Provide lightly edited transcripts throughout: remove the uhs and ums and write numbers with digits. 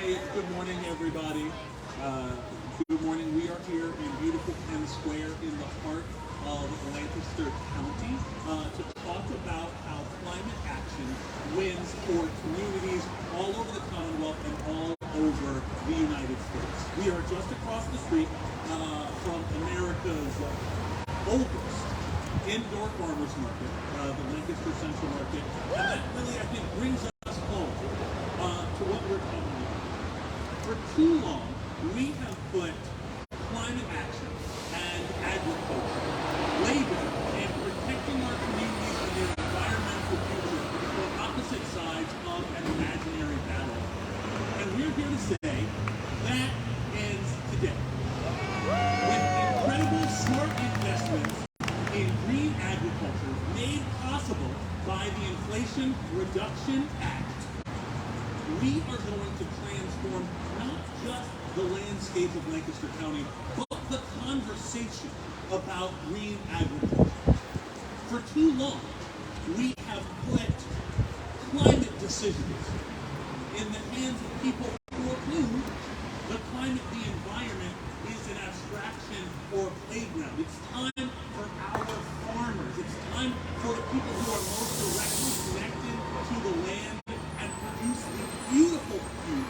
Hey, good morning, everybody. Uh, Good morning. We are here in beautiful Penn Square in the heart of Lancaster County to talk about how climate action wins for communities all over the Commonwealth and all over the United States. We are just across the street from America's oldest indoor farmers market, the Lancaster Central Market, and that really, I think, brings us home to what we're talking about. For too long, we have put climate action and agriculture, labor, and protecting our communities and their environmental future on opposite sides of an imaginary battle. And we're here to say that ends today. With incredible smart investments in green agriculture made possible by the Inflation Reduction Act, we are going to transform not just the landscape of Lancaster County, but the conversation about green agriculture. For too long, we have put climate decisions in the hands of people for whom the climate, the environment, is an abstraction or a playground. It's time for our farmers. It's time for the people who are most directly connected to the land and produce the beautiful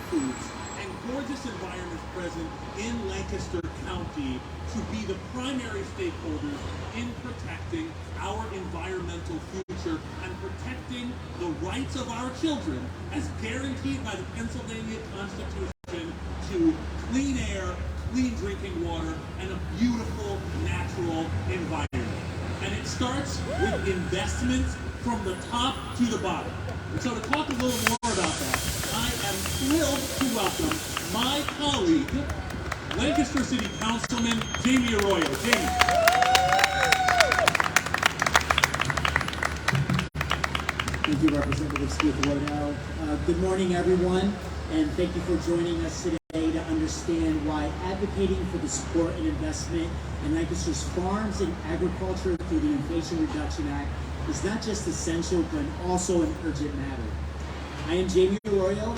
foods and gorgeous environments present in Lancaster County to be the primary stakeholders in protecting our environmental future and protecting the rights of our children as guaranteed by the Pennsylvania Constitution to clean air, clean drinking water, and a beautiful natural environment. And it starts with investments from the top to the bottom. And so to talk a little more about that, I am thrilled to welcome my colleague, Lancaster City Councilman Jamie Arroyo. Jamie. Thank you, Representative Scufollino. Good morning, everyone, and thank you for joining us today to understand why advocating for the support and investment in Lancaster's farms and agriculture through the Inflation Reduction Act is not just essential, but also an urgent matter. I am Jamie Arroyo.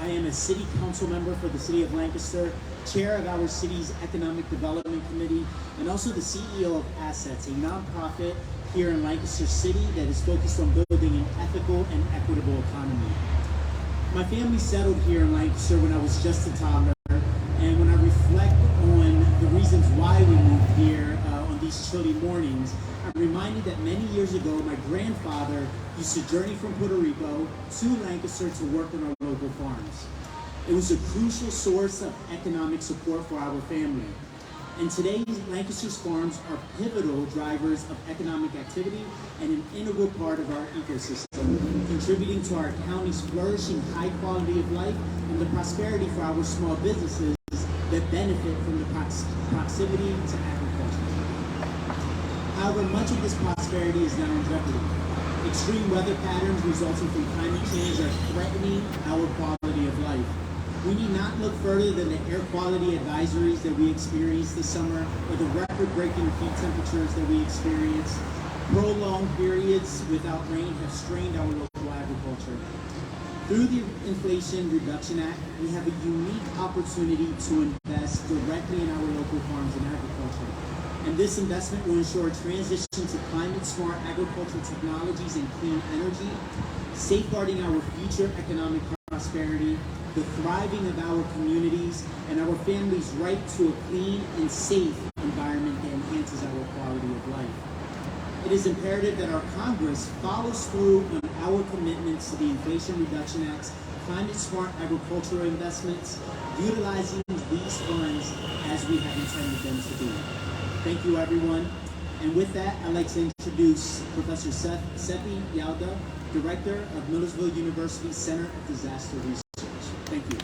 I am a city council member for the city of Lancaster, chair of our city's Economic Development Committee, and also the CEO of Assets, a nonprofit here in Lancaster City that is focused on building an ethical and equitable economy. My family settled here in Lancaster when I was just a toddler, and when I reflect on the reasons why we moved here on these chilly mornings, I'm reminded that many years ago, my grandfather used to journey from Puerto Rico to Lancaster to work on our local farms. It was a crucial source of economic support for our family. And today, Lancaster's farms are pivotal drivers of economic activity and an integral part of our ecosystem, contributing to our county's flourishing high quality of life and the prosperity for our small businesses that benefit from the proximity to agriculture. However, much of this prosperity is now in jeopardy. Extreme weather patterns resulting from climate change are threatening our quality of life. We need not look further than the air quality advisories that we experienced this summer or the record-breaking heat temperatures that we experienced. Prolonged periods without rain have strained our local agriculture. Through the Inflation Reduction Act, we have a unique opportunity to invest directly in our local farms and agriculture. And this investment will ensure a transition to climate-smart agricultural technologies and clean energy, safeguarding our future economic prosperity, the thriving of our communities, and our families' right to a clean and safe environment that enhances our quality of life. It is imperative that our Congress follows through on our commitments to the Inflation Reduction Act's climate-smart agricultural investments, utilizing these funds as we have intended them to do. Thank you, everyone. And with that, I'd like to introduce Professor Sethi Yauda, Director of Millersville University Center of Disaster Research. Thank you.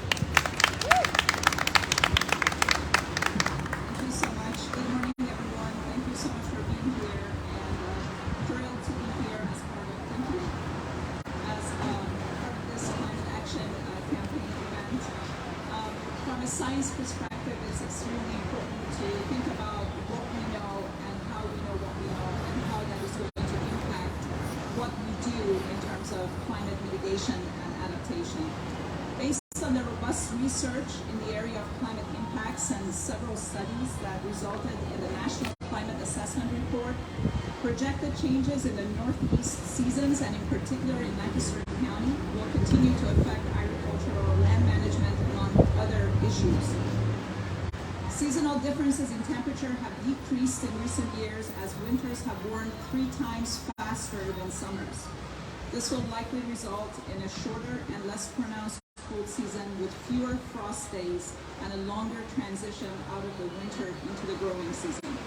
Thank you so much. Good morning, everyone. Thank you so much for being here, and thrilled to be here as part of this climate action campaign event. From a science perspective, it's extremely important to think about what we know and how we know what we know and how that is going to impact what we do in terms of climate mitigation and adaptation. Based on the robust robust research in the area of climate impacts and several studies that resulted in the National Climate Assessment Report. Projected changes in the northeast seasons, and in particular in Lancaster County, will continue to affect agricultural land management, among other issues. Seasonal differences in temperature have decreased in recent years as winters have warmed 3 times faster than summers. This will likely result in a shorter and less pronounced cold season with fewer frost days and a longer transition out of the winter into the growing season.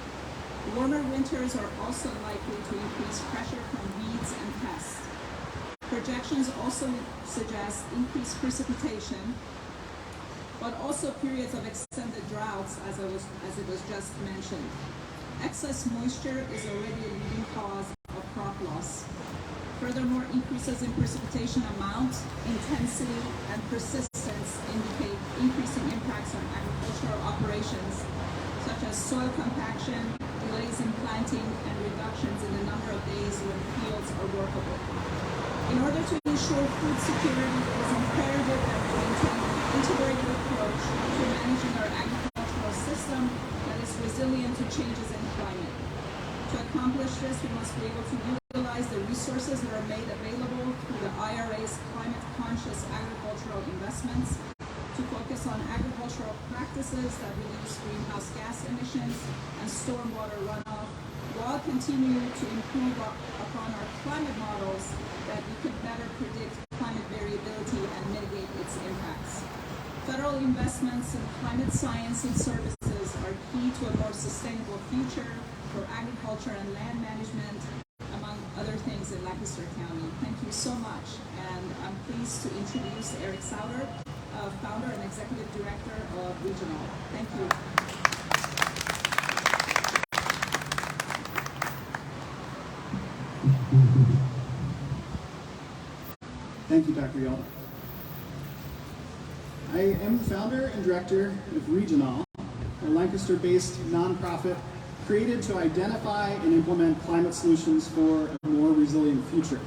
Warmer winters are also likely to increase pressure from weeds and pests. Projections also suggest increased precipitation, but also periods of extended droughts, as it was just mentioned. Excess moisture is already a leading cause of crop loss. Furthermore, increases in precipitation amount, intensity, and persistence indicate increasing impacts on agricultural operations, such as soil compaction, delays in planting, and reductions in the number of days when fields are workable. In order to ensure food security, it is imperative that we maintain an integrated approach to managing our agricultural system that is resilient to changes in climate. To accomplish this, we must be able to utilize the resources that are made available through the IRA's climate-conscious agricultural investments, to focus on agricultural practices that reduce greenhouse gas emissions and stormwater runoff, while continuing to improve upon our climate models that we can better predict climate variability and mitigate its impacts. Federal investments in climate science and services are key to a more sustainable future for agriculture and land management, among other things in Lancaster County. Thank you so much, and I'm pleased to introduce Eric Sauter, founder and executive director of Regional. Thank you. Thank you, Dr. Yelda. I am the founder and director of Regional, a Lancaster-based nonprofit created to identify and implement climate solutions for a more resilient future.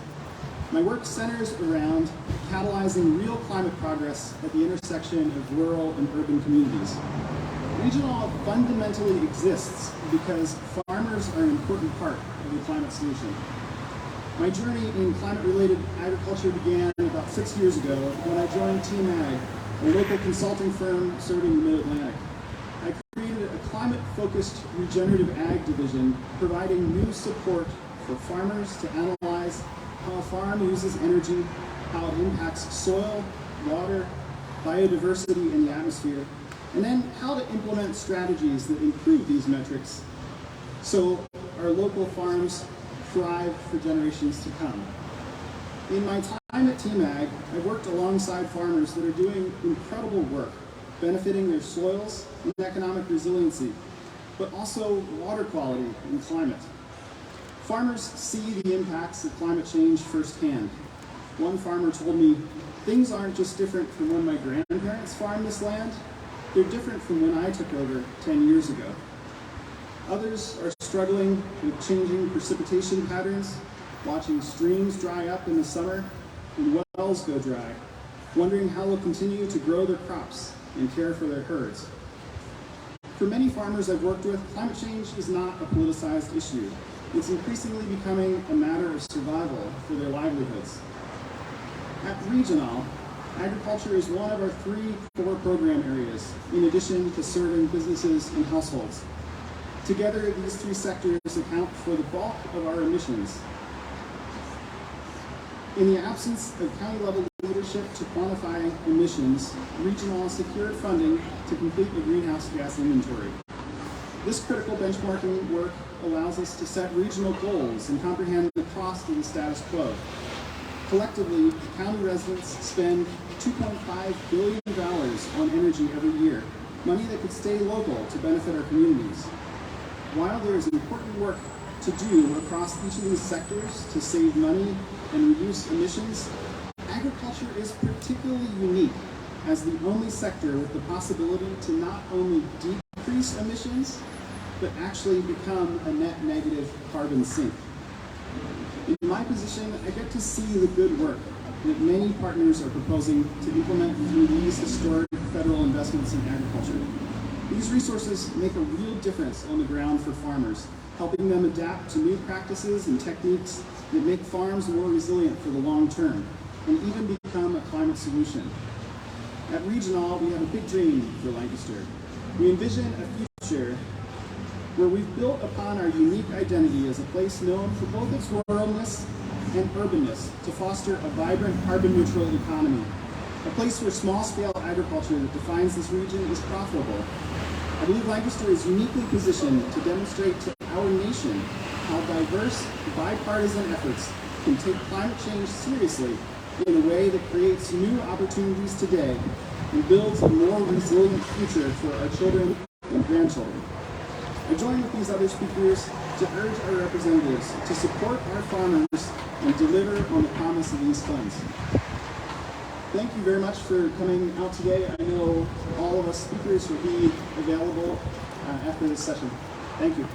My work centers around catalyzing real climate progress at the intersection of rural and urban communities. Regional fundamentally exists because farmers are an important part of the climate solution. My journey in climate-related agriculture began about 6 years ago when I joined Team Ag, a local consulting firm serving the Mid-Atlantic. I created a climate-focused regenerative ag division, providing new support for farmers to analyze how a farm uses energy, how it impacts soil, water, biodiversity, and the atmosphere, and then how to implement strategies that improve these metrics so our local farms thrive for generations to come. In my time at Team Ag, I've worked alongside farmers that are doing incredible work, benefiting their soils and economic resiliency, but also water quality and climate. Farmers see the impacts of climate change firsthand. One farmer told me, "Things aren't just different from when my grandparents farmed this land, they're different from when I took over 10 years ago." Others are struggling with changing precipitation patterns, watching streams dry up in the summer and wells go dry, wondering how they'll continue to grow their crops and care for their herds. For many farmers I've worked with, climate change is not a politicized issue. It's increasingly becoming a matter of survival for their livelihoods. At Regional, agriculture is one of our 3 core program areas, in addition to serving businesses and households. Together, these 3 sectors account for the bulk of our emissions. In the absence of county-level leadership to quantify emissions, Regional secured funding to complete a greenhouse gas inventory. This critical benchmarking work allows us to set regional goals and comprehend the cost of the status quo. Collectively, county residents spend $2.5 billion on energy every year, money that could stay local to benefit our communities. While there is important work to do across each of these sectors to save money and reduce emissions, agriculture is particularly unique as the only sector with the possibility to not only decrease emissions, but actually become a net negative carbon sink. In my position, I get to see the good work that many partners are proposing to implement through these historic federal investments in agriculture. These resources make a real difference on the ground for farmers, helping them adapt to new practices and techniques that make farms more resilient for the long term, and even become a climate solution. At Regional, we have a big dream for Lancaster. We envision a future where we've built upon our unique identity as a place known for both its ruralness and urbanness to foster a vibrant carbon-neutral economy, a place where small-scale agriculture that defines this region is profitable. I believe Lancaster is uniquely positioned to demonstrate to our nation how diverse, bipartisan efforts can take climate change seriously in a way that creates new opportunities today and builds a more resilient future for our children and grandchildren. I join with these other speakers to urge our representatives to support our farmers and deliver on the promise of these funds. Thank you very much for coming out today. I know all of us speakers will be available after this session. Thank you.